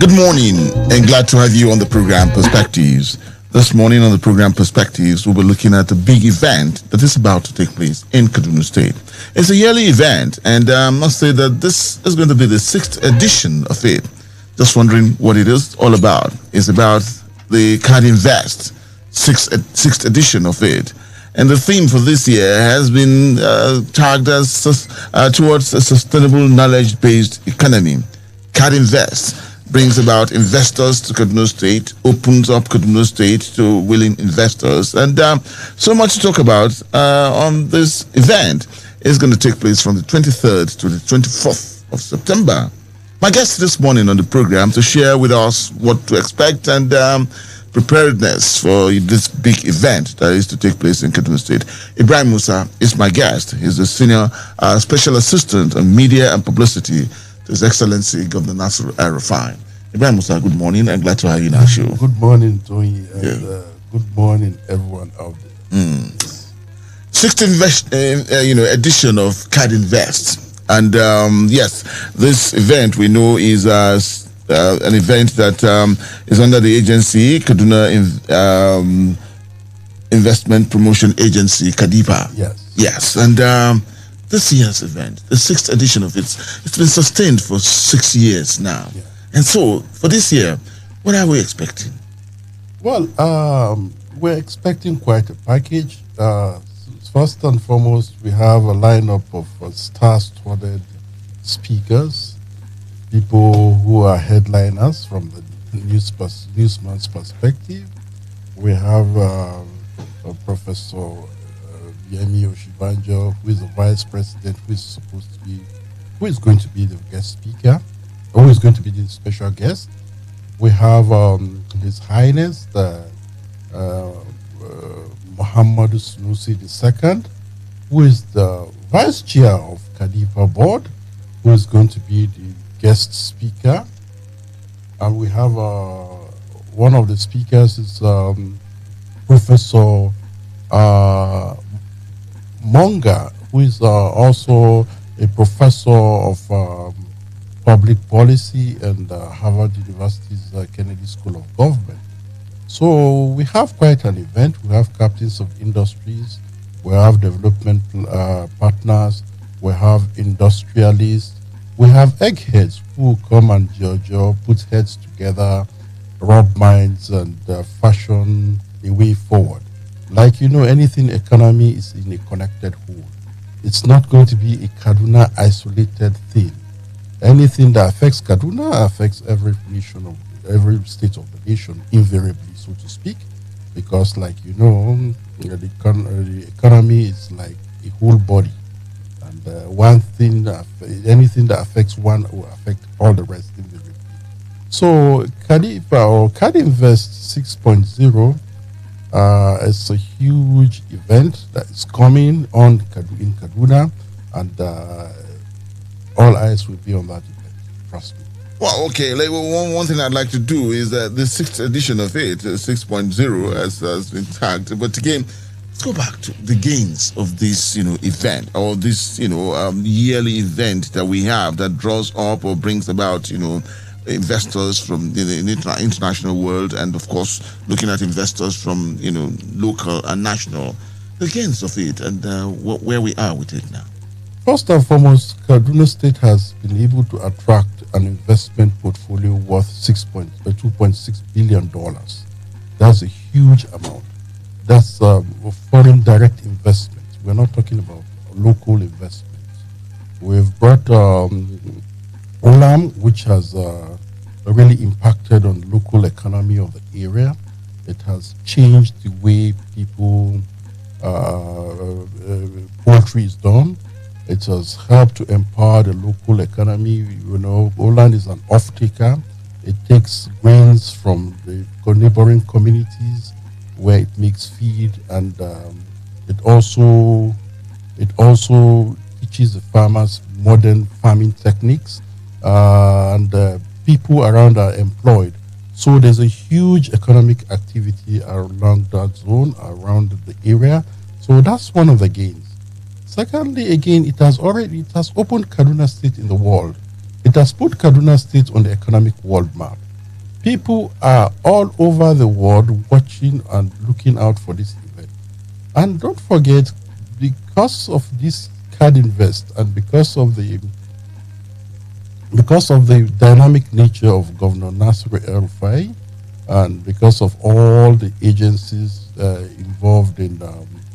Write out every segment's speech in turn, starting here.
Good morning and glad to have you on the program Perspectives. This morning on the program Perspectives, we'll be looking at a big event that is about to take place in Kaduna State. It's a yearly event, and I must say that this is going to be the 6th edition of it. Just wondering what it is all about. It's about the Card Invest, 6th edition of it. And the theme for this year has been tagged as towards a sustainable knowledge-based economy. Card Invest brings about investors to Kaduna State, opens up Kaduna State to willing investors. And so much to talk about on this event. Is going to take place from the 23rd to the 24th of September. My guest this morning on the program to share with us what to expect and preparedness for this big event that is to take place in Kaduna State. Ibrahim Musa is my guest. He's the Senior Special Assistant on Media and Publicity to His Excellency Governor Nasir El-Rufai. Ibrahim Musa, good morning. I'm glad to have you in our show. Good morning, Tony, and good morning, everyone out there. 6th edition of Card Invest. And yes, this event we know is an event that is under the agency, Kaduna Investment Promotion Agency, KADIPA. Yes. And this year's event, the 6th edition of it, it's been sustained for 6 years now. Yeah. And so, for this year, what are we expecting? Well, we're expecting quite a package. First and foremost, we have a lineup of star-studded speakers, people who are headliners from the newsman's perspective. We have Professor Yemi Oshibanjo, who is the vice president, who is going to be the guest speaker, or who is going to be the special guest. We have His Highness Muhammadu Sunusi II, who is the vice chair of KADIPA board, who is going to be the guest speaker. And we have one of the speakers is Professor Monga, who is also a professor of public policy and Harvard University's Kennedy School of Government. So we have quite an event. We have captains of industries, we have development partners, we have industrialists, we have eggheads who come and put heads together, rub minds, and fashion a way forward. Like, anything economy is in a connected whole. It's not going to be a Kaduna isolated thing. Anything that affects Kaduna affects every state of the nation, invariably, so to speak, because, like the economy is like a whole body, and anything that affects one will affect all the rest invariably. So, KADIPA or Card Invest 6.0 is a huge event that is coming on in Kaduna, and all eyes will be on that event. Trust me. Well, okay. One thing I'd like to do is that the 6th edition of it, 6.0, has been tagged. But again, let's go back to the gains of this, event, or this, yearly event that we have that draws up or brings about, investors from the international world, and of course, looking at investors from, local and national. The gains of it and where we are with it now. First and foremost, Kaduna State has been able to attract an investment portfolio worth $2.6 billion. That's a huge amount. That's foreign direct investment. We're not talking about local investments. We've brought Olam, which has really impacted on the local economy of the area. It has changed the way people poultry is done. It has helped to empower the local economy. Oland is an off-taker. It takes grains from the neighboring communities where it makes feed, and it also teaches the farmers modern farming techniques, and people around are employed. So there's a huge economic activity around that zone, around the area. So that's one of the gains. Secondly, again, it has opened Kaduna State in the world. It has put Kaduna State on the economic world map. People are all over the world watching and looking out for this event. And don't forget, because of this card invest and because of the dynamic nature of Governor Nasir El-Rufai, and because of all the agencies involved in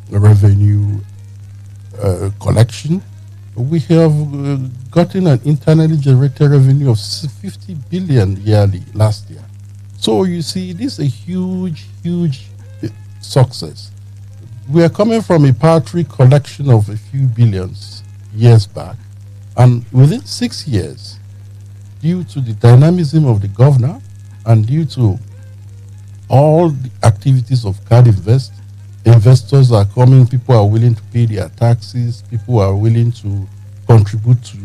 revenue collection, we have gotten an internally generated revenue of 50 billion yearly last year. So you see, this is a huge, huge success. We are coming from a paltry collection of a few billions years back, and within 6 years, due to the dynamism of the governor and due to all the activities of card invest, investors are coming, people are willing to pay their taxes, people are willing to contribute to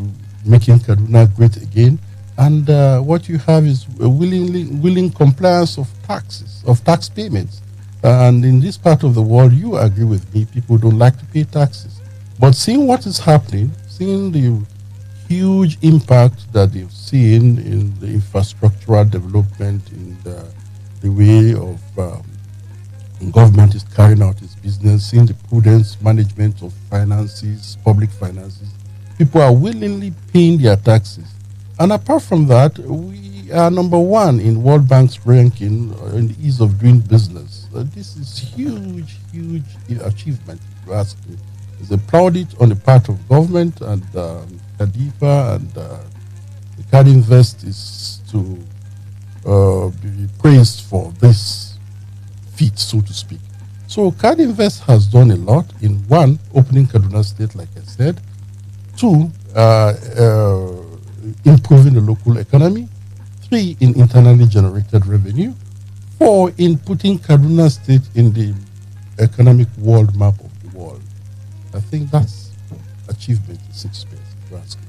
making Kaduna great again. And what you have is a willing compliance of taxes, of tax payments. And in this part of the world, you agree with me, people don't like to pay taxes. But seeing what is happening, seeing the huge impact that they've seen in the infrastructural development, in the way of government is carrying out its business, seeing the prudence management of finances, public finances, people are willingly paying their taxes. And apart from that, we are number one in World Bank's ranking in the ease of doing business. This is huge, huge achievement, if you ask me. It's applauded on the part of government and Kadifa, and the Card Invest is to be praised for this feat, so to speak. So Card Invest has done a lot in one, opening Kaduna State, like I said, two, improving the local economy, three, in internally generated revenue, four, in putting Kaduna State in the economic world map of the world. I think that's achievement in 6 space, if you ask me.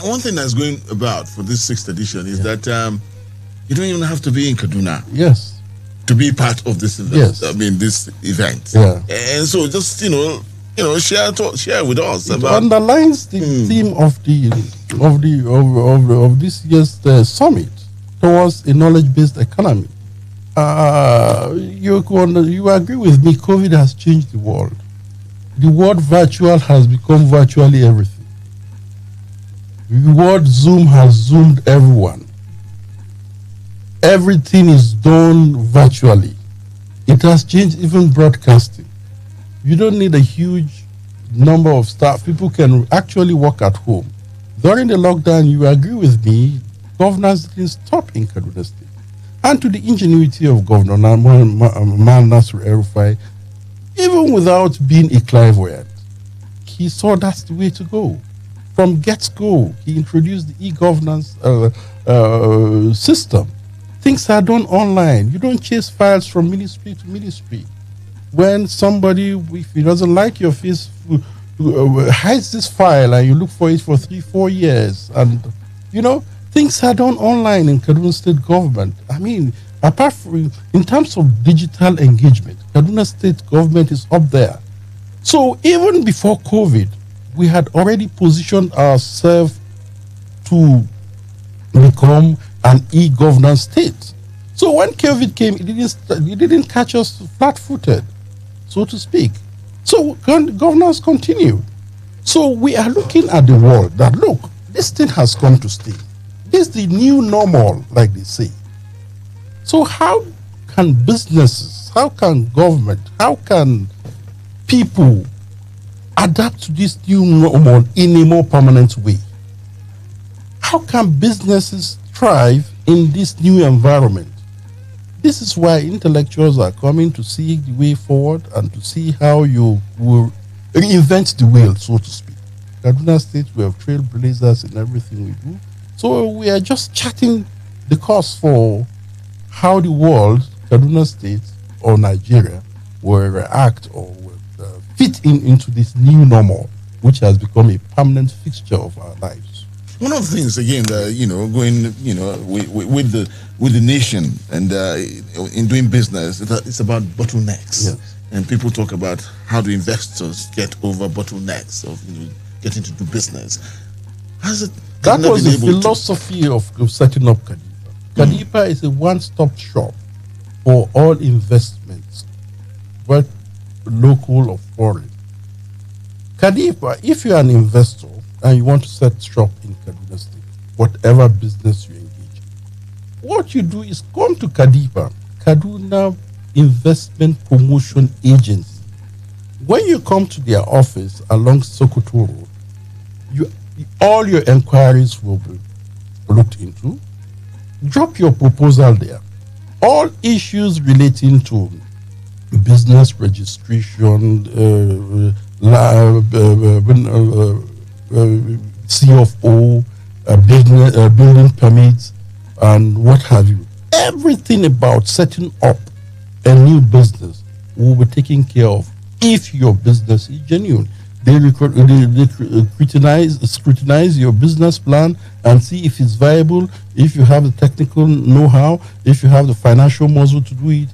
One thing that's going about for this 6th edition is that you don't even have to be in Kaduna. Yes. To be part of this event. Yes. I mean, this event. Yeah. And so just, share with us It about. underlines the theme of this year's summit towards a knowledge-based economy. You agree with me? COVID has changed the world. The word virtual has become virtually everything. The word Zoom has zoomed everyone. Everything is done virtually. It has changed even broadcasting. You don't need a huge number of staff. People can actually work at home. During the lockdown, you agree with me, governors didn't stop in Kaduna State. And to the ingenuity of Governor Nasir El-Rufai, even without being a clairvoyant, he saw that's the way to go. From get-go, he introduced the e-governance system. Things are done online. You don't chase files from ministry to ministry. When somebody, if he doesn't like your face, hides this file and you look for it for 3-4 years, and things are done online in Kaduna State government. I mean, apart from in terms of digital engagement, Kaduna State government is up there. So even before COVID, we had already positioned ourselves to become an e-governance state. So when COVID came, it didn't catch us flat-footed, so to speak. So governance continued. So we are looking at the world that, look, this thing has come to stay. This is the new normal, like they say. So how can businesses, how can government, how can people adapt to this new normal in a more permanent way? How can businesses thrive in this new environment? This is why intellectuals are coming to see the way forward and to see how you will reinvent the wheel, so to speak. Kaduna State, we have trailblazers in everything we do. So we are just charting the course for how the world, Kaduna State or Nigeria, will react or will fit into this new normal, which has become a permanent fixture of our lives. One of the things, again, going, with the nation and in doing business, it's about bottlenecks. Yes. And people talk about how do investors get over bottlenecks of getting to do business. That was the philosophy of setting up Kadifa. Kadipa is a one-stop shop for all investments, whether local or foreign. Kadipa, if you're an investor and you want to set shop in Kaduna State, whatever business you engage in, what you do is come to Kadipa, Kaduna Investment Promotion Agency. When you come to their office along Sokoto Road, all your inquiries will be looked into. Drop your proposal there. All issues relating to business registration, CFO, building permits, and what have you. Everything about setting up a new business will be taken care of if your business is genuine. They scrutinize your business plan and see if it's viable, if you have the technical know-how, if you have the financial muscle to do it.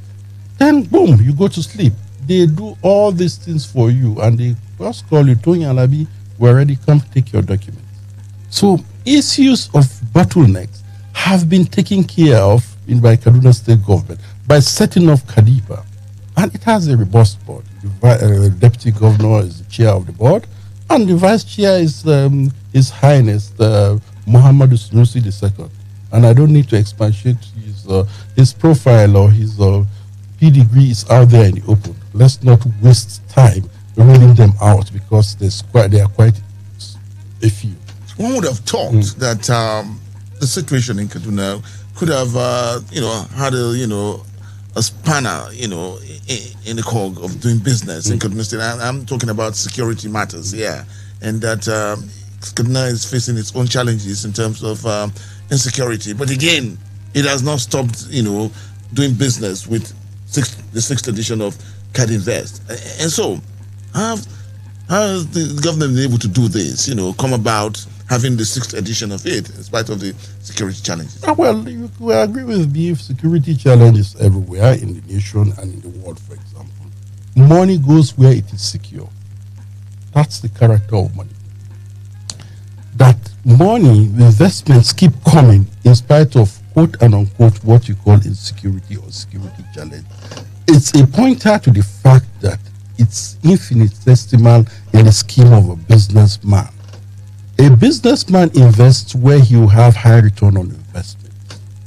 Then, boom, you go to sleep. They do all these things for you, and they just call you, Tony Alabi, we're ready, come take your documents. So, issues of bottlenecks have been taken care of by Kaduna State government by setting up Kadipa. And it has a robust board. The deputy governor is the chair of the board, and the vice chair is His Highness Muhammadu Sunusi II. And I don't need to expatiate his profile or his pedigree is out there in the open. Let's not waste time reading them out because they are quite a few. One would have thought that the situation in Kaduna could have, had a spanner, in the cog of doing business in Kaduna State. I'm talking about security matters, and that Kaduna is facing its own challenges in terms of insecurity. But again, it has not stopped, doing business with the sixth edition of CAD Invest. And so, how has the government been able to do this? Come about having the sixth edition of it in spite of the security challenges? Well, you will agree with me, security challenges everywhere in the nation and in the world, for example. Money goes where it is secure. That's the character of money. That money, investments keep coming in spite of quote and unquote what you call insecurity or security challenge. It's a pointer to the fact that it's infinitesimal in the scheme of a businessman. A businessman invests where he will have high return on investment,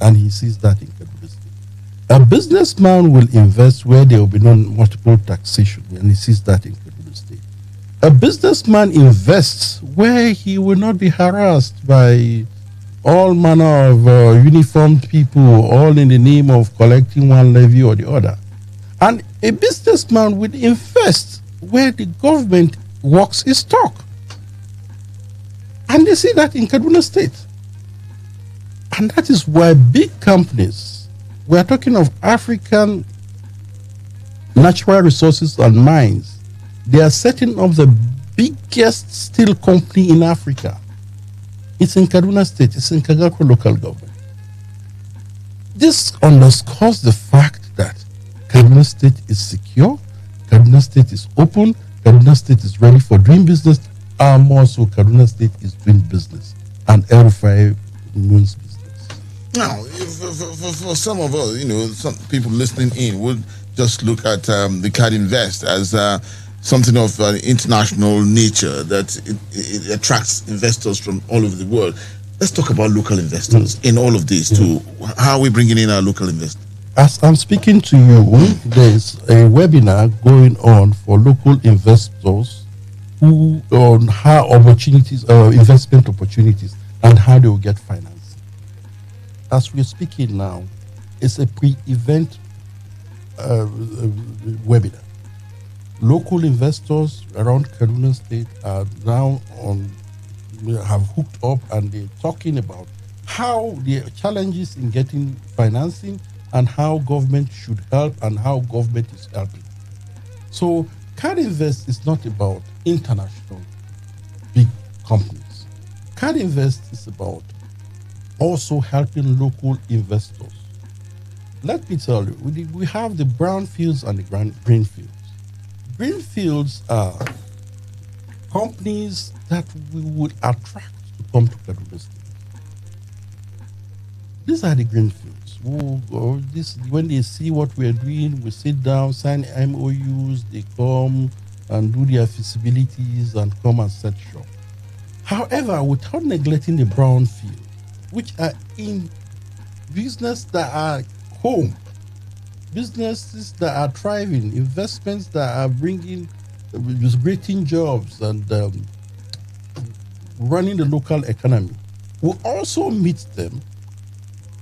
and he sees that in Kaduna State. A businessman will invest where there will be no multiple taxation, and he sees that in Kaduna State. A businessman invests where he will not be harassed by all manner of uniformed people, all in the name of collecting one levy or the other. And a businessman will invest where the government walks its talk. And they see that in Kaduna State. And that is why big companies, we are talking of African natural resources and mines, they are setting up the biggest steel company in Africa. It's in Kaduna State, it's in Kagako local government. This underscores the fact that Kaduna State is secure, Kaduna State is open, Kaduna State is ready for doing business, and more so Kaduna State is doing business, and RFI means business. Now, for some of us, some people listening in would just look at the CAD Invest as something of international nature, that it attracts investors from all over the world. Let's talk about local investors in all of this too. How are we bringing in our local investors? As I'm speaking to you, there's a webinar going on for local investors who on how opportunities, investment opportunities, and how they will get financing. As we're speaking now, it's a pre-event webinar. Local investors around Kaduna State are now have hooked up, and they're talking about how the challenges in getting financing and how government should help and how government is helping. So CAD Invest is not about international big companies. CAD Invest is about also helping local investors. Let me tell you, we have the brown fields and the green fields. Green fields are companies that we would attract to come to Kaduna State. These are the green fields. When they see what we're doing, we sit down, sign MOUs, they come and do their feasibilities and come and set shop. However, without neglecting the brown field, which are in business that are home, businesses that are thriving, investments that are bringing, creating jobs and running the local economy. We also meet them.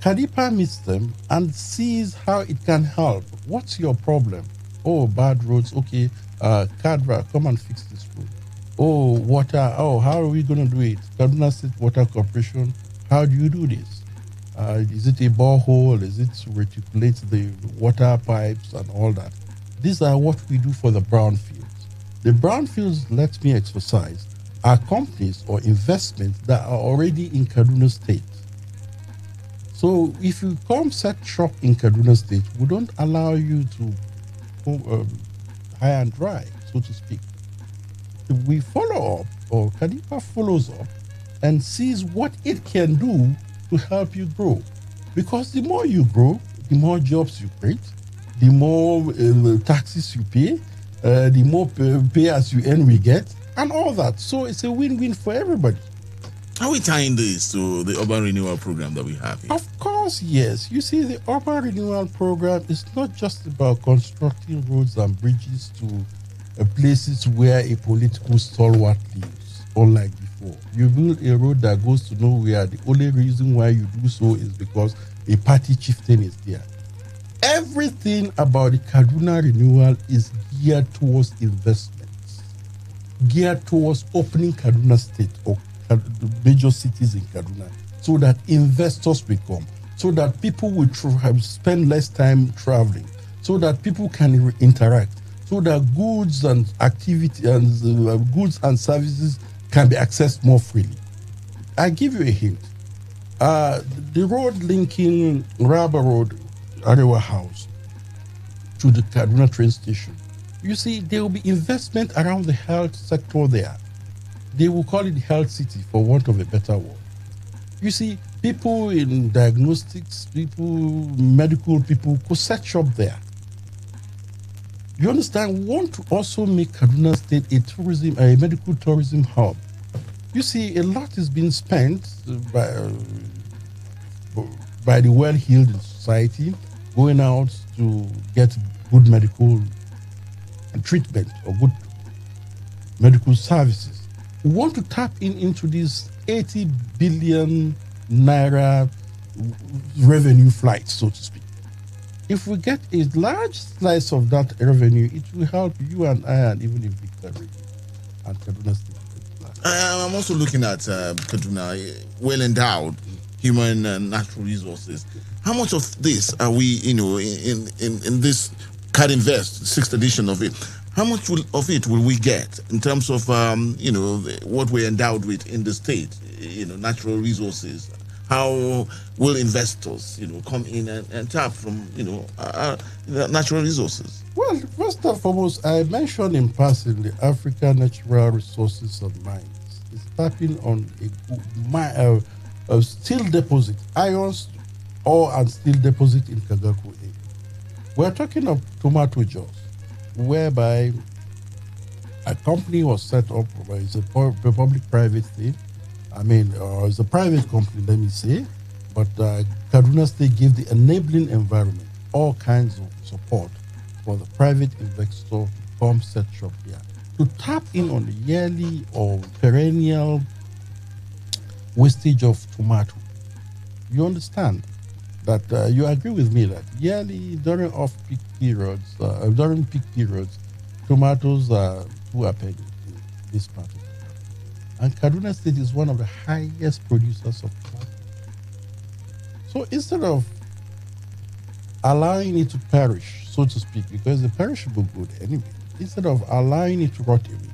Kadipa meets them and sees how it can help. What's your problem? Oh, bad roads. Okay, Kadra, come and fix this road. Oh, water. Oh, how are we going to do it? Kaduna State Water Corporation, how do you do this? Is it a borehole? Is it to reticulate the water pipes and all that? These are what we do for the brownfields. The brownfields, let me emphasize, are companies or investments that are already in Kaduna State. So if you come set shop in Kaduna State, we don't allow you to high and dry, so to speak. We follow up, or Kadipa follows up and sees what it can do to help you grow. Because the more you grow, the more jobs you create, the more taxes you pay, the more pay as you earn we get, and all that. So it's a win-win for everybody. How are we tying this to the urban renewal program that we have here? Of course, yes. You see, the urban renewal program is not just about constructing roads and bridges to places where a political stalwart lives, unlike before. You build a road that goes to nowhere. The only reason why you do so is because a party chieftain is there. Everything about the Kaduna renewal is geared towards investments, geared towards opening Kaduna State or the major cities in Kaduna, so that investors will come, so that people will spend less time traveling, so that people can interact, so that goods and activity and goods and services can be accessed more freely. I give you a hint. The road linking Rubber Road, Arewa House, to the Kaduna train station. You see, there will be investment around the health sector there. They will call it health city, for want of a better word. You see, people in diagnostics, medical people could set shop there. You understand? We want to also make Kaduna State a medical tourism hub. You see, a lot is being spent by the well-heeled in society going out to get good medical treatment or good medical services. We want to tap into this 80 billion naira revenue flight, so to speak. If we get a large slice of that revenue, it will help you and I, and even in Victoria and Kaduna State. I'm also looking at Kaduna, well endowed human and natural resources. How much of this are we, in this CAD Invest, 6th edition of it? How much of it will we get in terms of, what we're endowed with in the state, natural resources? How will investors, come in and tap from, natural resources? Well, first and foremost, I mentioned in passing the African natural resources and mines. It's tapping on a steel deposit, irons ore and steel deposit in Kagaku area. We're talking of tomato jaws, whereby a company was set up. It's a public-private thing. It's a private company, let me say, but Kaduna State gave the enabling environment, all kinds of support for the private investor to come set shop here, to tap in on the yearly or perennial wastage of tomato. You understand that you agree with me that yearly during off-peak periods, tomatoes are 2 a penny in this part of the country. And Kaduna State is one of the highest producers of tomato. So instead of allowing it to perish, so to speak, because the perishable good anyway, instead of allowing it to rot away,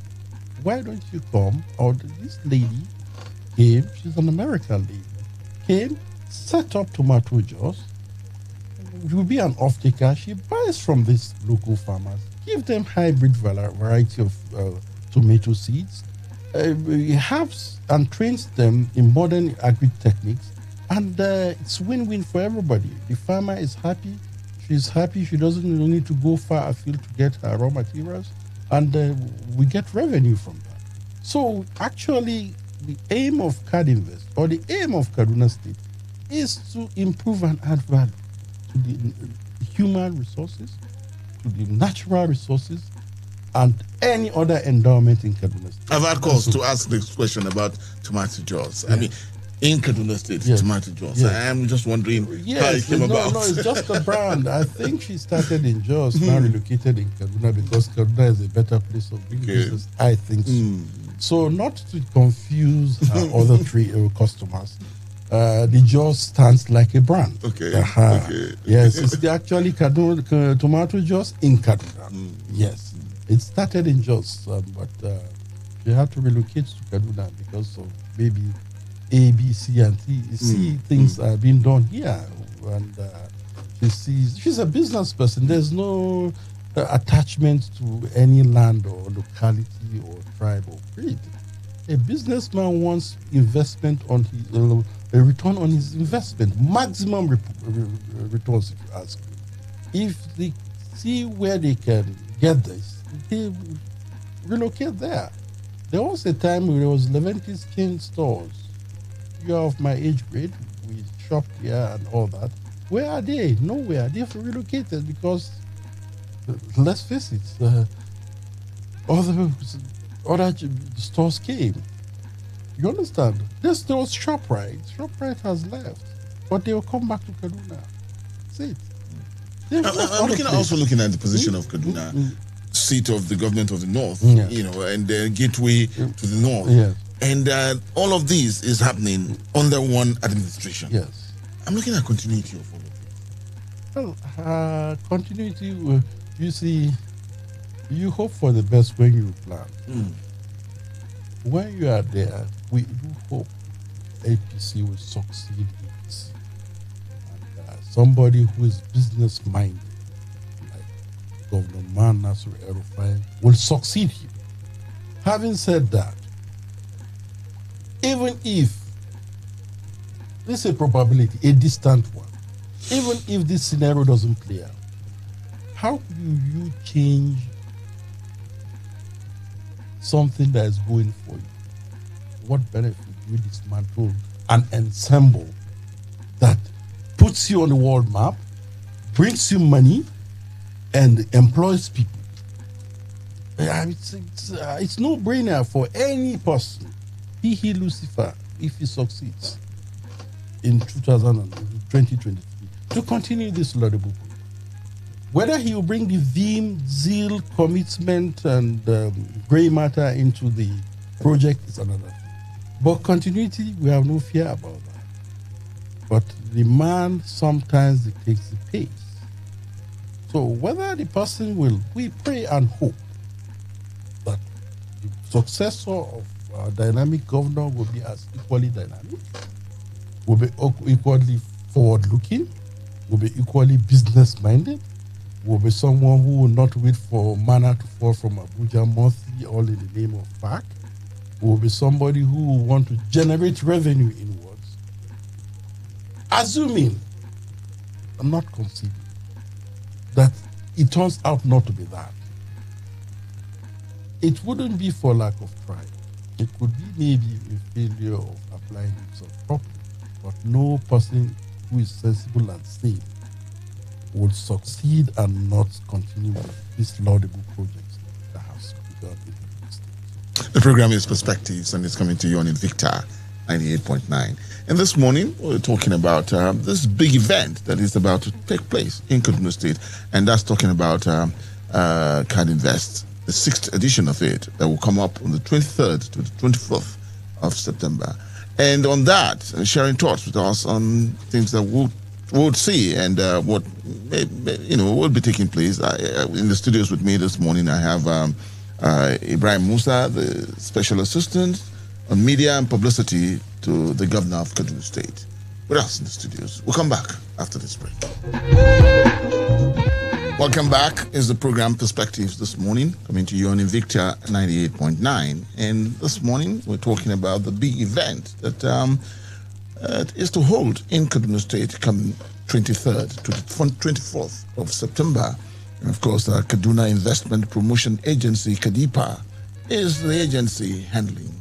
why don't you come, or this lady came, she's an American lady, came, set up tomato jaws, you will be an off-taker, she buys from these local farmers, give them hybrid variety of tomato seeds, helps and trains them in modern agri techniques, And it's win-win for everybody. The farmer is happy, she's happy, she doesn't need to go far afield to get her raw materials, and we get revenue from that. So actually, the aim of CADInvest, or the aim of Kaduna State, is to improve and add value to the human resources, to the natural resources, and any other endowment in Kaduna State. I've had calls to ask this question about tomato jaws. I mean, in Kaduna State, tomato jaws. I'm just wondering how it came about. No, it's just a brand. I think she started in Jos, now relocated in Kaduna because Kaduna is a better place of doing business. I think so. So not to confuse other three customers, the Jos stands like a brand. Okay. Yes, it's actually Kaduna, tomato Jos in Kaduna. Yes, it started in Jos, but she had to relocate to Kaduna because of maybe A, B, C, and T. See, things are being done here, and she's a business person. There's no attachment to any land or locality or tribe or creed. A businessman wants investment on his a return on his investment, maximum returns, if you ask me. If they see where they can get this, they relocate there. There was a time when there was Leventis chain stores. You are of my age grade, we shopped here and all that. Where are they? Nowhere. They've relocated because, let's face it, other stores came. You understand? There was ShopRite. ShopRite has left, but they will come back to Kaduna. That's it. I'm also looking at the position of Kaduna, seat of the government of the North, and the gateway to the North. Yes. And all of this is happening under one administration. Yes. I'm looking at continuity of all of this. Well, continuity, you see, you hope for the best when you plan. When you are there, we do hope APC will succeed in this. And somebody who is business-minded, like Governor Man Nasir El-Rufai, will succeed here. Having said that, even if this is a probability, a distant one, even if this scenario doesn't play out, how do you change something that is going for you? What benefit do you dismantle an ensemble that puts you on the world map, brings you money, and employs people? It's no brainer for any person, he Lucifer, if he succeeds in 2023, to continue this laudable work. Whether he will bring the vim, zeal, commitment, and gray matter into the project is another thing. But continuity, we have no fear about that. But the man sometimes dictates the pace. So whether the person will, we pray and hope that the successor of our dynamic governor will be as equally dynamic, will be equally forward-looking, will be equally business-minded, will be someone who will not wait for manna to fall from Abuja monthly, all in the name of fact, will be somebody who will want to generate revenue inwards. Assuming, I'm not conceding, that it turns out not to be that. It wouldn't be for lack of trying. It could be maybe a failure of applying himself properly. But no person who is sensible and sane would succeed and not continue with these laudable projects that have begun in the state. The program is Perspectives, and it's coming to you on Invicta 98.9. And this morning, we're talking about this big event that is about to take place in Kaduna State, and that's talking about CADInvest, the 6th edition of it, that will come up on the 23rd to the 24th of September. And on that, sharing thoughts with us on things that we'll see and what will be taking place. In the studios with me this morning, I have Ibrahim Musa, the Special Assistant on Media and Publicity to the Governor of Kaduna State, with us in the studios. We'll come back after this break. Welcome back. Is the program Perspectives this morning, coming to you on Invicta 98.9. And this morning, we're talking about the big event that is to hold in Kaduna State come 23rd to the 24th of September. And of course, the Kaduna Investment Promotion Agency, KADIPA, is the agency handling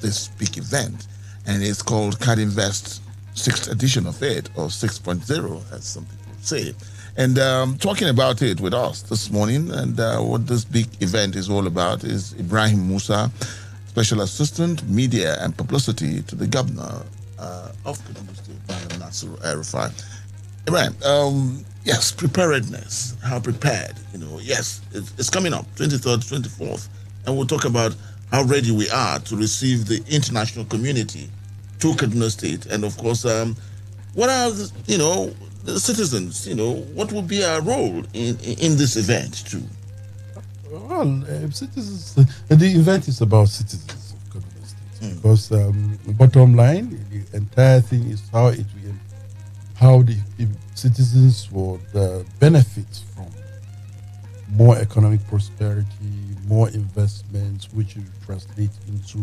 this big event. And it's called CAD Invest 6th edition of it, or 6.0, as some people say. And talking about it with us this morning and what this big event is all about is Ibrahim Musa, Special Assistant, Media and Publicity to the Governor of Kaduna State, Madam Nasir El-Rufai. Ibrahim, yes, preparedness. How prepared? Yes, it's coming up, 23rd, 24th, and we'll talk about how ready we are to receive the international community to Kaduna State, and of course, what are the citizens? What will be our role in this event too? Well, citizens. The event is about citizens of Kaduna State because the bottom line, the entire thing is how the citizens would benefit from more economic prosperity, more investments, which will translate into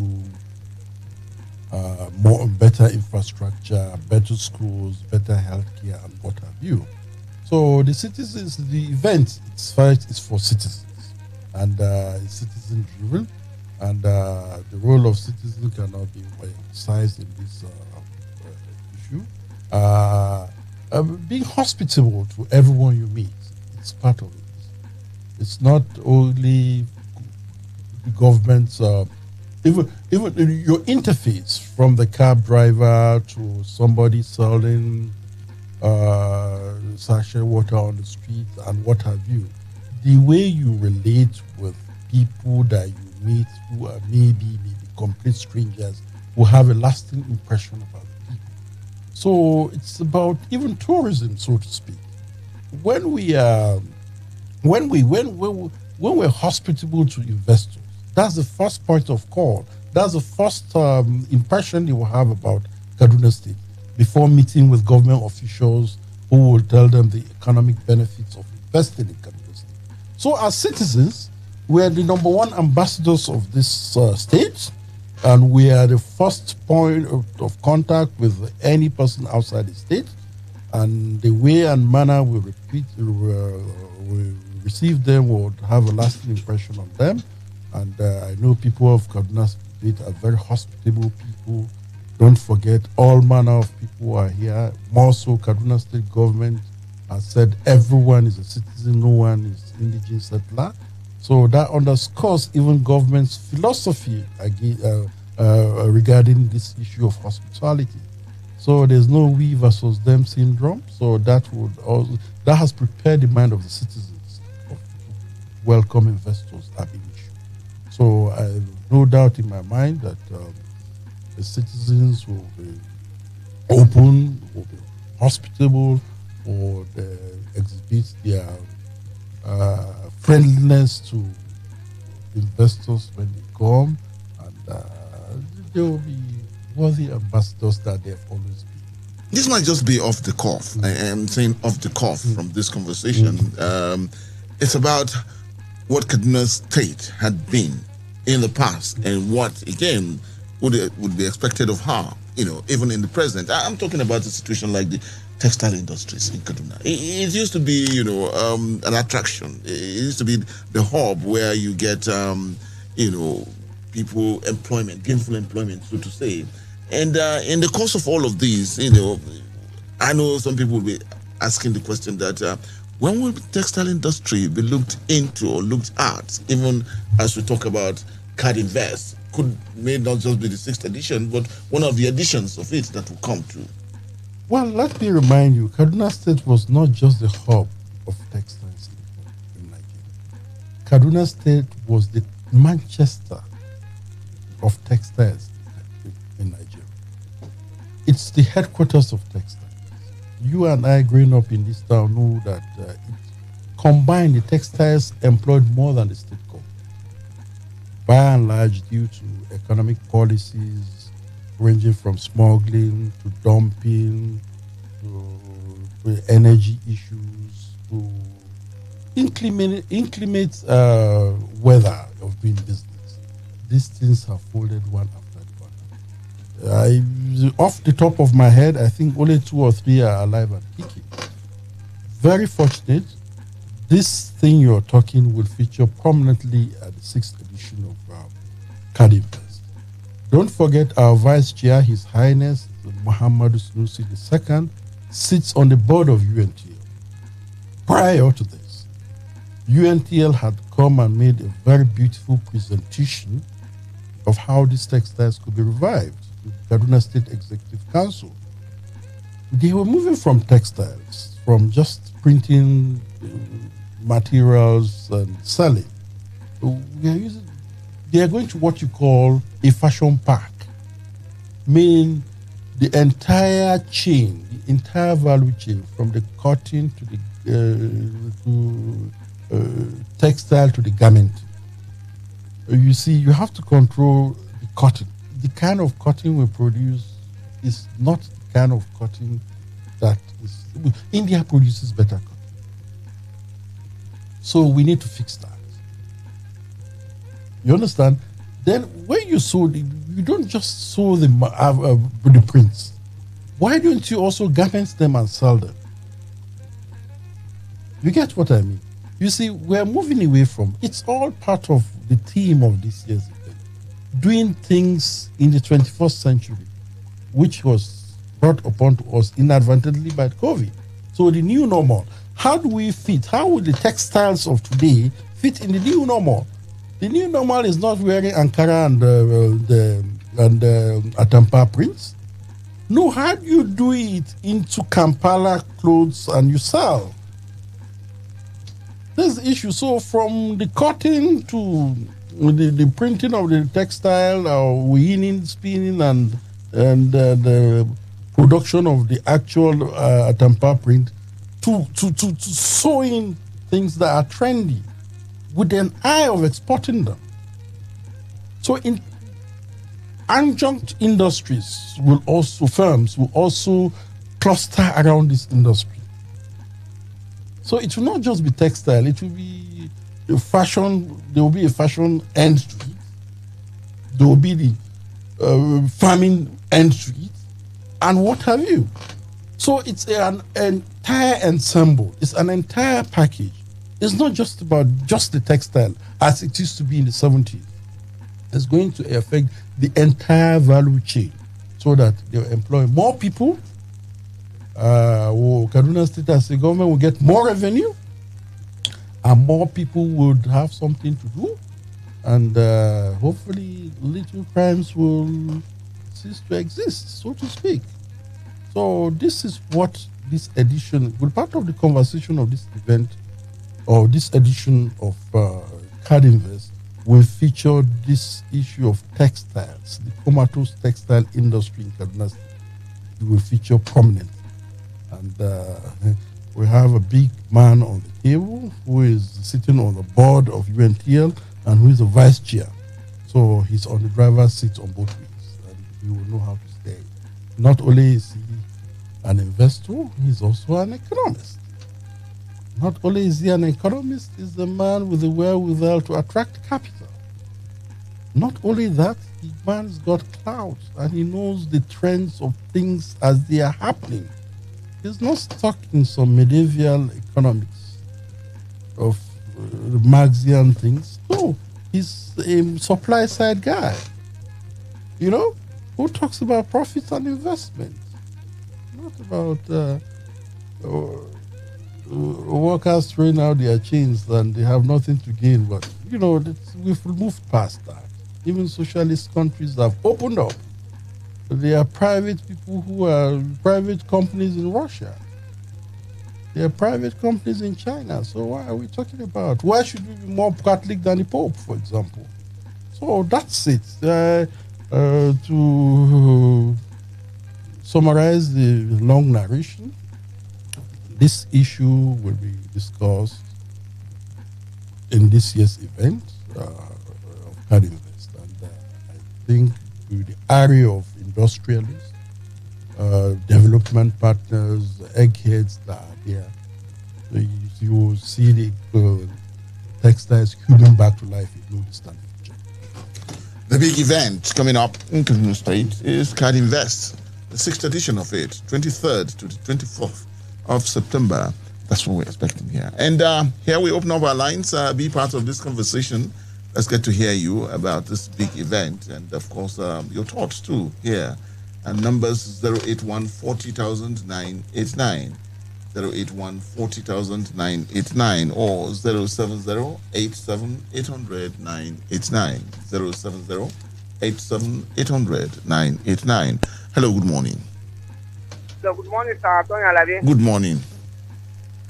better infrastructure, better schools, better healthcare, and what have you. So the citizens, the event itself is for citizens, and it's citizen driven, and the role of citizens cannot be emphasized in this issue. Being hospitable to everyone you meet, it's part of it. It's not only the government's even your interface from the cab driver to somebody selling sachet water on the street and what have you, the way you relate with people that you meet who are maybe complete strangers will have a lasting impression about the people. So it's about even tourism, so to speak. When we're hospitable to investors, that's the first point of call. That's the first impression you will have about Kaduna State before meeting with government officials who will tell them the economic benefits of investing in Kaduna State. So as citizens, we are the number one ambassadors of this state, and we are the first point of contact with any person outside the state. And the way and manner we receive them will have a lasting impression on them. And I know people of Kaduna State are very hospitable people. Don't forget, all manner of people are here. More so, Kaduna State government has said everyone is a citizen, no one is indigenous settler. So that underscores even government's philosophy regarding this issue of hospitality. So there's no we versus them syndrome. So that has prepared the mind of the citizens of welcome investors at the issue. So I have no doubt in my mind that the citizens will be open, will be hospitable, or exhibit their friendliness to investors when they come, and they will be worthy ambassadors that they have always been. This might just be off the cuff. I am saying off the cuff from this conversation. It's about what Kaduna State had been in the past and what, again, would be expected of her, even in the present. I'm talking about a situation like the textile industries in Kaduna. It used to be, an attraction. It used to be the hub where you get, people employment, gainful employment, so to say. And in the course of all of these, I know some people will be asking the question that when will the textile industry be looked into or looked at, even as we talk about CAD Invest? May not just be the 6th edition, but one of the editions of it that will come through. Well, let me remind you, Kaduna State was not just the hub of textiles in Nigeria. Kaduna State was the Manchester of textiles in Nigeria. It's the headquarters of textiles. You and I, growing up in this town, know that it combined, the textiles employed more than the state government. By and large, due to economic policies ranging from smuggling to dumping to energy issues to inclement weather of doing business. These things have folded one after the other. Off the top of my head, I think only 2 or 3 are alive and kicking. Very fortunate. This thing you're talking will feature prominently at the 6th edition of Cadivest. Don't forget our Vice Chair, His Highness Muhammad Sunusi II, sits on the board of UNTL. Prior to this, UNTL had come and made a very beautiful presentation of how these textiles could be revived to the Kaduna State Executive Council. They were moving from textiles, from just printing materials and selling. They are going to what you call a fashion park, meaning the entire chain, the entire value chain, from the cotton to the textile to the garment. You see, you have to control the cotton. The kind of cotton we produce is not the kind of cotton that is. India produces better cotton. So we need to fix that. You understand? Then when you sew, you don't just sew the prints. Why don't you also garment them and sell them? You get what I mean? You see, we're moving away from, it's all part of the theme of this year's event. Doing things in the 21st century, which was brought upon to us inadvertently by COVID. So the new normal, how do we fit? How will the textiles of today fit in the new normal? The new normal is not wearing Ankara and Atampa prints. No, how do you do it into Kampala clothes and you sell? That's the issue. So from the cotton to the printing of the textile, or weaving, spinning, and the production of the actual Atampa print, to sewing things that are trendy, with an eye of exporting them. So in adjunct industries firms will also cluster around this industry. So it will not just be textile, it will be the fashion, there will be a fashion end to it. There will be the farming end to it, and what have you. So it's an entire ensemble, it's an entire package. It's not just about just the textile as it used to be in the 70s. It's going to affect the entire value chain so that they'll employ more people. Kaduna State as a government will get more revenue, and more people would have something to do, and hopefully little crimes will cease to exist, so to speak. So this is what this edition, well, part of the conversation of this event, or this edition of Cadinvest, will feature this issue of textiles, the comatose textile industry in Kaduna State. It will feature prominently. And we have a big man on the table who is sitting on the board of UNTL and who is the vice chair. So he's on the driver's seat on both ways, and he will know how to stay. Not only is he an investor, he's also an economist. Not only is he an economist, he's the man with the wherewithal to attract capital. Not only that, the man's got clout and he knows the trends of things as they are happening. He's not stuck in some medieval economics of Marxian things. No, he's a supply side guy, who talks about profits and investment, not about workers throwing out their chains and they have nothing to gain. But, we've moved past that. Even socialist countries have opened up. There are private people who are private companies in Russia. There are private companies in China. So why are we talking about? Why should we be more Catholic than the Pope, for example? So that's it. To summarize the long narration, this issue will be discussed in this year's event of Cadinvest. And I think with the area of industrialists, development partners, eggheads that are there, you will see the textiles coming back to life in no distant future. The big event coming up in Kaduna State is Card Invest, the 6th edition of it, 23rd to the 24th of September. That's what we're expecting here. And here we open up our lines. Be part of this conversation. Let's get to hear you about this big event and, of course, your thoughts too here. And numbers 081 40,000 989. 081 40,000 989 or 070 87 800 989. 070 87 800 989. Hello, good morning. So good morning, sir. Tony Alabi. Good morning.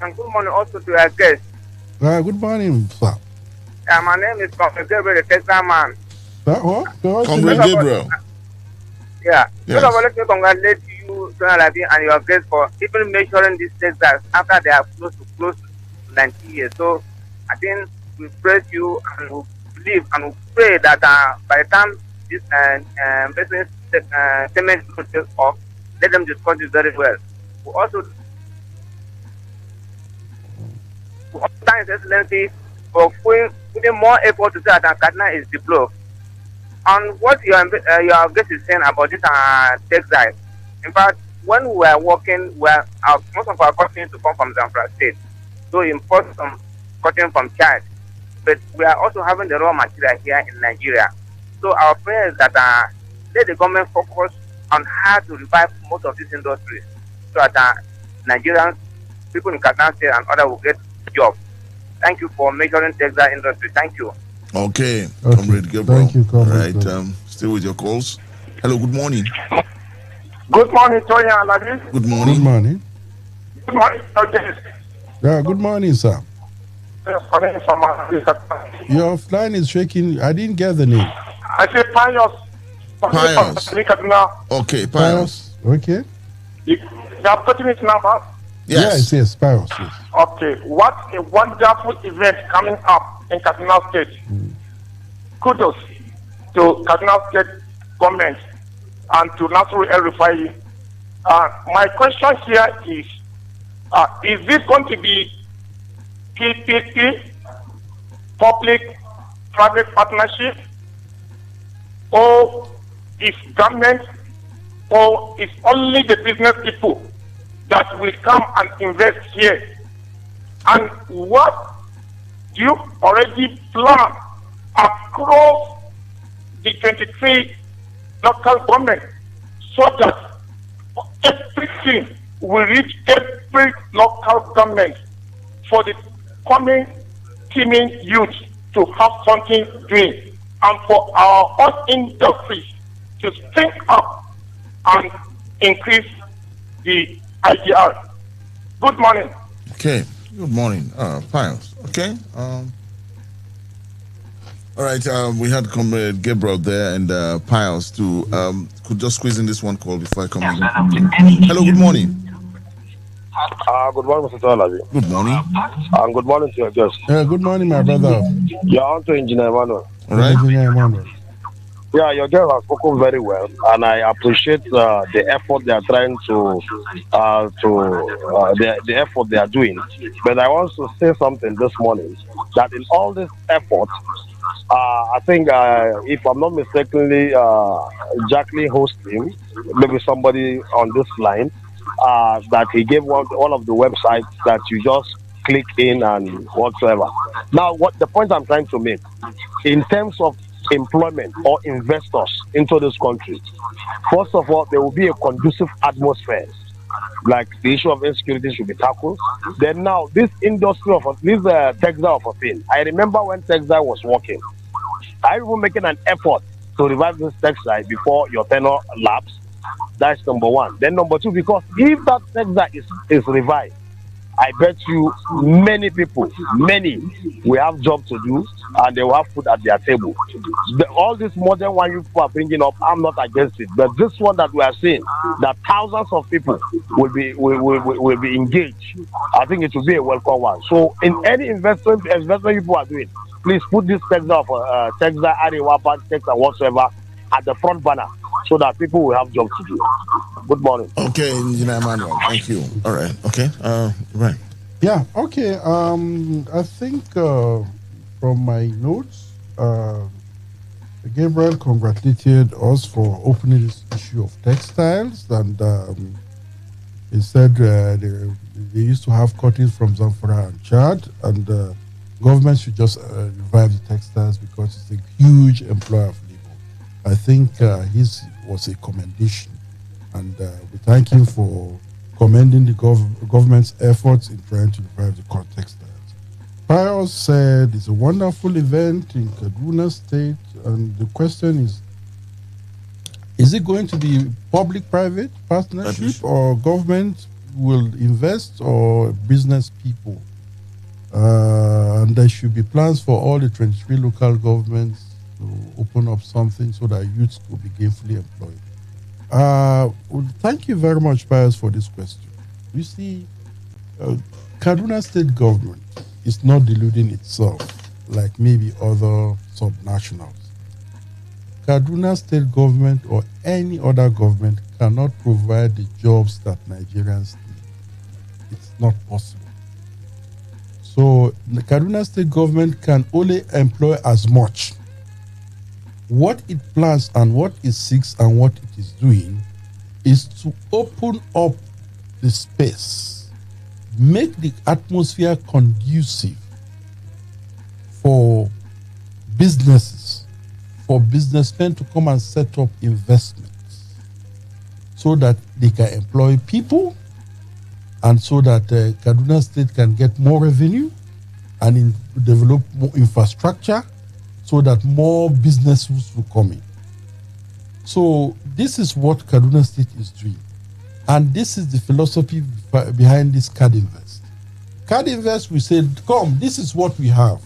And good morning also to our guests. Good morning, sir. My name is Comrade Gabriel, the Texas man. Comrade Gabriel. Yeah. Yes. First of all, let me congratulate you, Tony Alabi, and your guests for even measuring this Texas after they are close to 90 years. So I think we praise you and we believe and we pray that by the time this business payment is off, let them discuss it very well. We also thank His Excellency for putting more effort to say that Kaduna is developed. And what your guest is saying about this textile, in fact, when we were working, most of our cotton to come from Zamfara State, so we import some cotton from Chad, but we are also having the raw material here in Nigeria. So our prayer is that let the government focus on how to revive most of these industries, so that Nigerians, people in Kaduna State and others will get jobs. Thank you for measuring textile industry. Thank you. Okay, Comrade Gabriel. Thank you, Comrade. All right, still with your calls. Hello, good morning. Good morning, Tony Alabi. Good morning. Good morning. Good morning, Dr. Good morning, sir. Your line is shaking. I didn't get the name. I say Pius. Pius. Okay, Pius. Okay. You have gotten it now, Yes, Pius. Yes. Okay, what a wonderful event coming up in Kaduna State. Kudos to Kaduna State government and to Nasru El-Rufai. My question here is this going to be PPP, public-private partnership, or is government, or is only the business people that will come and invest here? And what do you already plan across the 23 local government so that everything will reach every local government for the coming teeming youth to have something doing, and for our own industries to think up and increase the IDR. Good morning. Okay. Good morning, Pius. Okay. All right. We had Comrade Gabriel there and Pius too. Could just squeeze in this one call before I come in. Hello. Good morning. Good morning, Mr. Talabi. Good morning. And good morning to your guest. Good morning, my brother. You're on to Engineer Emmanuel. All right. Engineer Emmanuel. Yeah, your girl has spoken very well, and I appreciate the effort they are trying the effort they are doing. But I want to say something this morning that in all this effort, I think if I'm not mistakenly, Jacqueline hosting, maybe somebody on this line, that he gave one of the websites that you just click in and whatsoever. Now, what the point I'm trying to make in terms of employment or investors into this country, first of all, there will be a conducive atmosphere. Like the issue of insecurity should be tackled. Then now, this industry of this textile of a thing. I remember when textile was working. I even making an effort to revive this textile before your tenure lapse. That's number one. Then number two, because if that textile is revived, I bet you many people, will have job to do and they will have food at their table. All this modern one you people are bringing up, I'm not against it. But this one that we are seeing, that thousands of people will be engaged, I think it will be a welcome one. So in any investment people are doing, please put this textile of textile, Arewa Bank, textile, whatsoever, at the front banner so that people will have jobs to do. Good morning. Okay, Engineer Emmanuel. Thank you. All right. Okay. Right. Yeah. Okay. I think from my notes, Gabriel congratulated us for opening this issue of textiles, and he said they used to have cotton from Zamfara and Chad, and government should just revive the textiles because it's a huge employer of labor. I think his was a commendation, and we thank him for commending the government's efforts in trying to revive the cotton textiles. Pius said it's a wonderful event in Kaduna State, and the question is it going to be public-private partnership, or government will invest, or business people? And there should be plans for all the 23 local governments to open up something so that youths will be gainfully employed. Well, thank you very much, Pius, for this question. You see, Kaduna State government is not deluding itself like maybe other subnationals. Kaduna State government or any other government cannot provide the jobs that Nigerians need. It's not possible. So the Kaduna State government can only employ as much. What it plans and what it seeks and what it is doing is to open up the space, make the atmosphere conducive for businesses, for businessmen to come and set up investments so that they can employ people, and so that Kaduna State can get more revenue and develop more infrastructure so that more businesses will come in. So this is what Kaduna State is doing. And this is the philosophy behind this Card Invest. Card Invest, we said, come, this is what we have.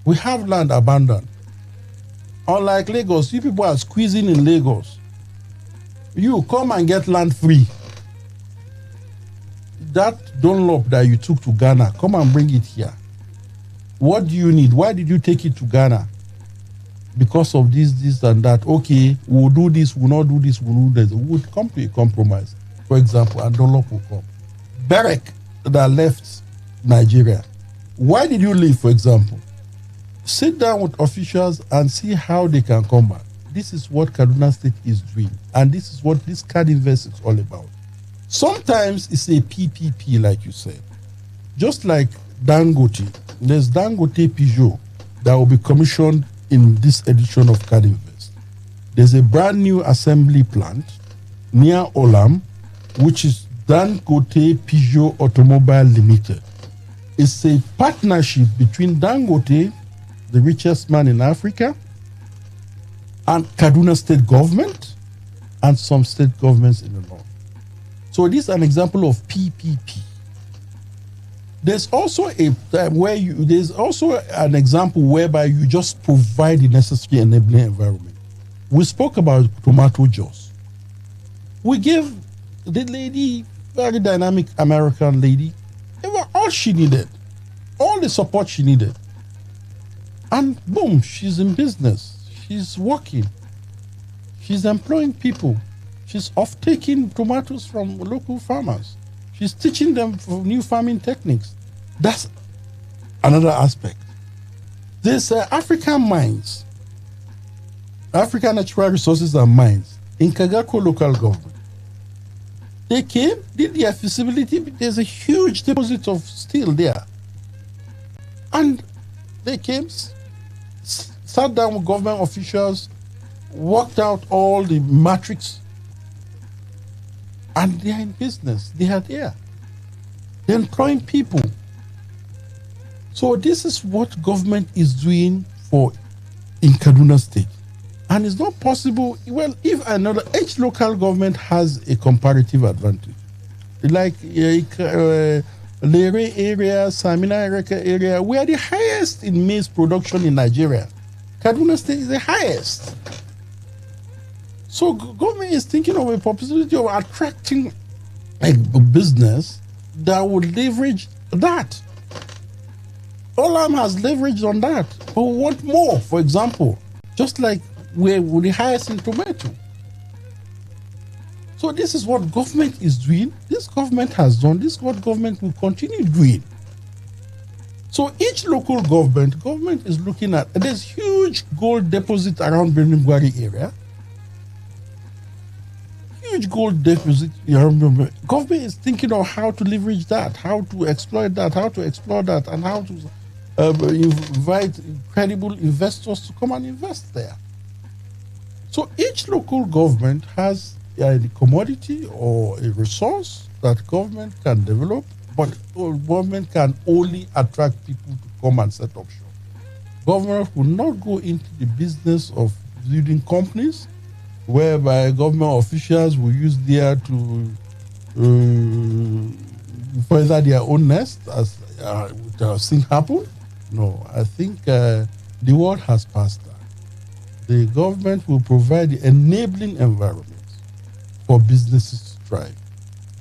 We have land abandoned. Unlike Lagos, you people are squeezing in Lagos. You come and get land free. That Dunlop that you took to Ghana, come and bring it here. What do you need? Why did you take it to Ghana? Because of this, and that. Okay, we'll do this, we'll not do this, we'll do this. We'll come to a compromise, for example, and Dunlop will come. Berek that left Nigeria. Why did you leave, for example? Sit down with officials and see how they can come back. This is what Kaduna State is doing, and this is what this Card Invest is all about. Sometimes it's a PPP, like you said. Just like Dangote, there's Dangote Peugeot that will be commissioned in this edition of Card Invest. There's a brand new assembly plant near Olam, which is Dangote Peugeot Automobile Limited. It's a partnership between Dangote, the richest man in Africa, and Kaduna State government, and some state governments in the north. So this is an example of PPP. There's also there's also an example whereby you just provide the necessary enabling environment. We spoke about tomato juice. We gave the lady, very dynamic American lady, all she needed, all the support she needed. And boom, she's in business. She's working. She's employing people. She's off-taking tomatoes from local farmers. She's teaching them for new farming techniques. That's another aspect. There's African mines, African Natural Resources and Mines in Kagako local government. They came, did their feasibility. There's a huge deposit of steel there. And they came, sat down with government officials, worked out all the matrix, and they are in business. They are there. They're employing people. So this is what government is doing in Kaduna State. And it's not possible, well, if each local government has a comparative advantage. Like Lere area, Samina area, we are the highest in maize production in Nigeria. Kaduna State is the highest. So government is thinking of a possibility of attracting a business that would leverage that. Olam has leveraged on that, but we want more. For example, just like we're the highest in tomato. So this is what government is doing. This government has done. This is what government will continue doing. So each local government is looking at, there's huge gold deposit around Beningwari area. Huge gold deposit. Government is thinking of how to leverage that, how to exploit that, how to explore that, and how to invite credible investors to come and invest there. So each local government has a commodity or a resource that government can develop, but government can only attract people to come and set up shop. Government will not go into the business of building companies whereby government officials will use there to further their own nest, as thing happen. No, I think the world has passed that. The government will provide the enabling environment for businesses to thrive.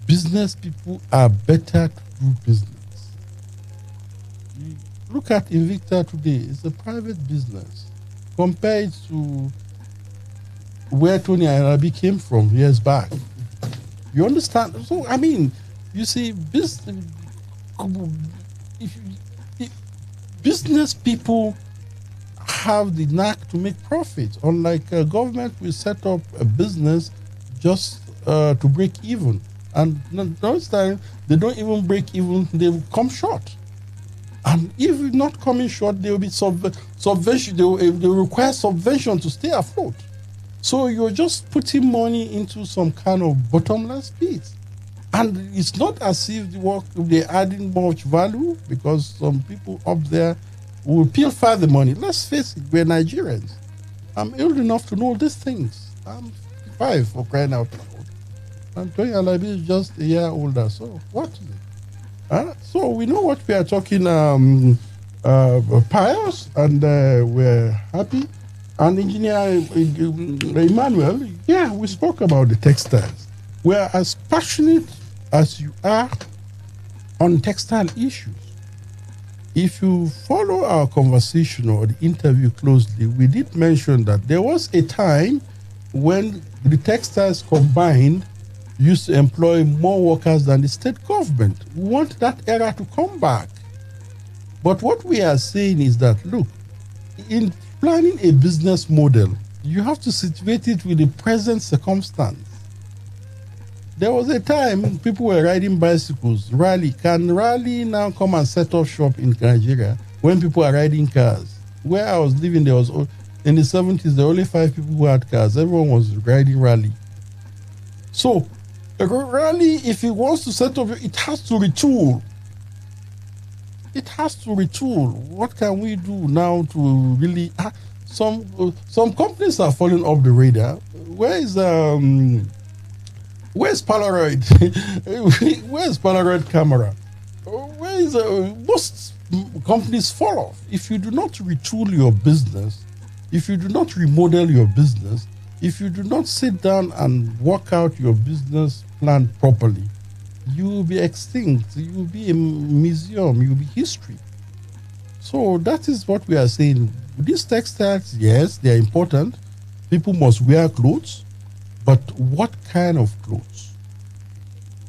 Business people are better to do business. You look at Invicta today, it's a private business. Compare it to where Tony Arabi came from years back. You understand? So, I mean, you see, business people have the knack to make profit. Unlike government, will set up a business just to break even. And those times, they don't even break even, they will come short. And if not coming short, they will be subvention. They will require subvention to stay afloat. So you're just putting money into some kind of bottomless pit. And it's not as if they're adding much value, because some people up there will pilfer the money. Let's face it, we're Nigerians. I'm old enough to know these things. I'm 5 for crying out loud. And Tony Alabi is just a year older. So what is it? So we know what we are talking, pious, and we're happy. And Engineer Emmanuel, yeah, we spoke about the textiles. We're as passionate as you are on textile issues. If you follow our conversation or the interview closely, we did mention that there was a time when the textiles combined used to employ more workers than the state government. We want that era to come back. But what we are saying is that, look, in planning a business model, you have to situate it with the present circumstance. There was a time people were riding bicycles. Can Raleigh now come and set up shop in Nigeria when people are riding cars? Where I was living, there was, in the 70s, there were only 5 people who had cars. Everyone was riding Raleigh. So, Raleigh, if it wants to set up, it has to retool. It has to retool. What can we do now to really... Some companies are falling off the radar. Where's Polaroid? Where's Polaroid camera? Most companies fall off. If you do not retool your business, if you do not remodel your business, if you do not sit down and work out your business plan properly, you will be extinct. You will be a museum. You will be history. So that is what we are saying. These textiles, yes, they are important. People must wear clothes, but what kind of clothes?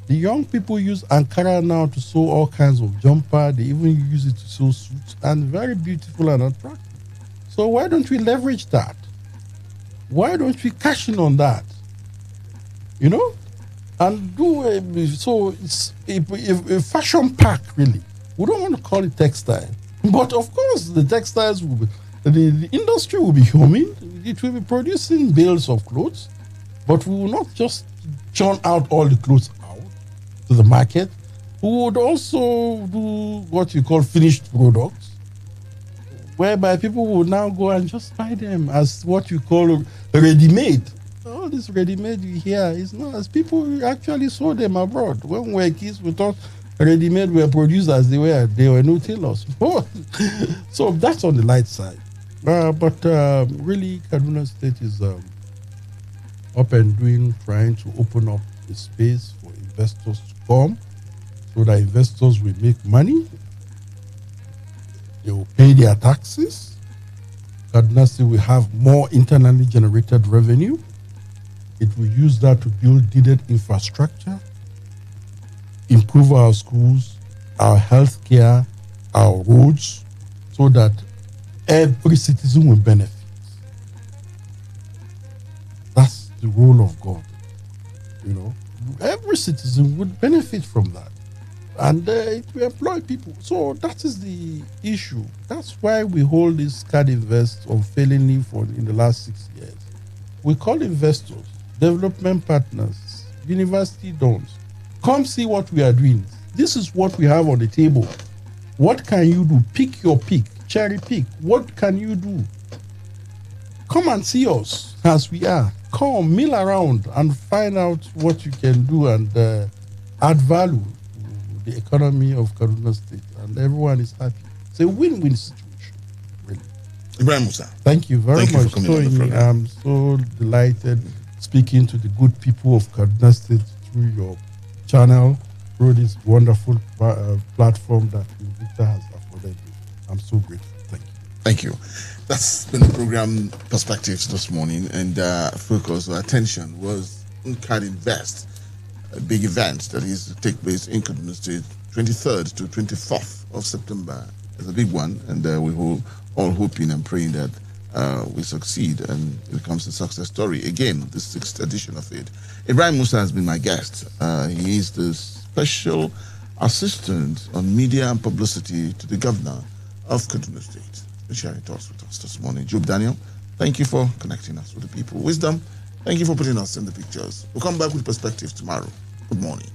The young people use Ankara now to sew all kinds of jumper. They even use it to sew suits, and very beautiful and attractive. So why don't we leverage that? Why don't we cash in on that? You know? And do so it's a fashion pack, really. We don't want to call it textile. But of course, the textiles will be, the industry will be humming. It will be producing bales of clothes, but we will not just churn out all the clothes out to the market. We would also do what you call finished products, whereby people will now go and just buy them as what you call ready-made. All this ready-made you hear is not as people actually saw them abroad. When we were kids, we thought ready-made were produced as they were. They were no tailors. So that's on the light side. But really, Kaduna State is up and doing, trying to open up a space for investors to come so that investors will make money. They will pay their taxes. Kaduna State will have more internally generated revenue. It will use that to build needed infrastructure, improve our schools, our healthcare, our roads so that every citizen will benefit. That's the role of God. Every citizen would benefit from that. And it will employ people. So that is the issue. That's why we hold this card invest unfailingly in the last 6 years. We call investors, development partners, university dons. Come see what we are doing. This is what we have on the table. What can you do? Pick your pick, cherry pick. What can you do? Come and see us as we are. Come, mill around and find out what you can do and add value to the economy of Kaduna State. And everyone is happy. It's a win-win situation, really. Ibrahim Musa. Thank you very Thank you much. for coming on the program. I'm so delighted speaking to the good people of Kaduna State through your channel, through this wonderful platform that Victor has afforded me. I'm so grateful. Thank you. Thank you. That's been the program Perspectives this morning, and focus or attention was on Card Invest, a big event that is to take place in Kaduna State, 23rd to 24th of September. It's a big one, and we all hoping and praying that we succeed and it becomes a success story. Again, the 6th edition of it. Ibrahim Musa has been my guest. He is the special assistant on media and publicity to the governor of Kaduna State. Sharing thoughts with us this morning. Job Daniel, thank you for connecting us with the people. Wisdom, thank you for putting us in the pictures. We'll come back with perspectives tomorrow. Good morning.